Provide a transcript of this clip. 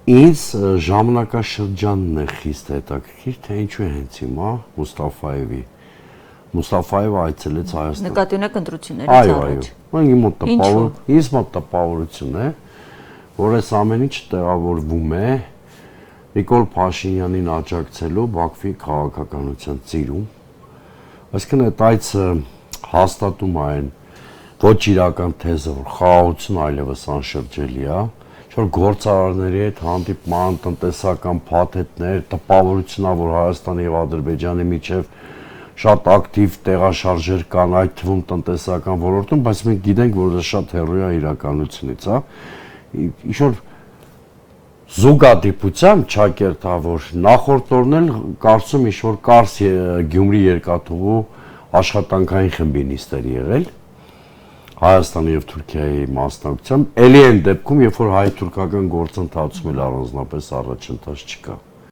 Ինձ ժամանակաշրջանն է խիստ հետաքրքիր, թե ինչու է հենց հիմա Մուստաֆաևը այցելեց Հայաստան։ Նկատի ունեք ընտրություններից առաջ։ Այո, ինձ մոտ տպավորություն է, որ այս ամեն ինչ տեղավորվում է Նիկոլ Փաշինյանին աջակցելու Բաքվի քաղաքականության ծիրում։ Այսինքն այդ այցը հաստատում է այն ոչ իրական թեզը, որ խաղաղություն այլևս անշրջելի է, որ գործարարների հետ հանդիպման, տնտեսական փաթեթներ, տպավորությունա, որ Հայաստանի եւ Ադրբեջանի միջև շատ ակտիվ տեղաշարժեր կան, այդ թվում տնտեսական ոլորտում, բայց մենք գիտենք, որ դա շատ հեռու է իրականությունից, հա։ Ինչ որ զուգադիպությամբ ճակերտավոր նախորդ օրն էլ կարծում ինչ որ Կարս Գյումրի երկաթուղու աշխատանքային խմբի նիստեր եղել Հայաստանի եւ Թուրքիայի մասնակցությամբ, ելի այն դեպքում, երբ որ հայ-թուրքական գործընթացում էլ առանձնապես առաջընթաց չկա։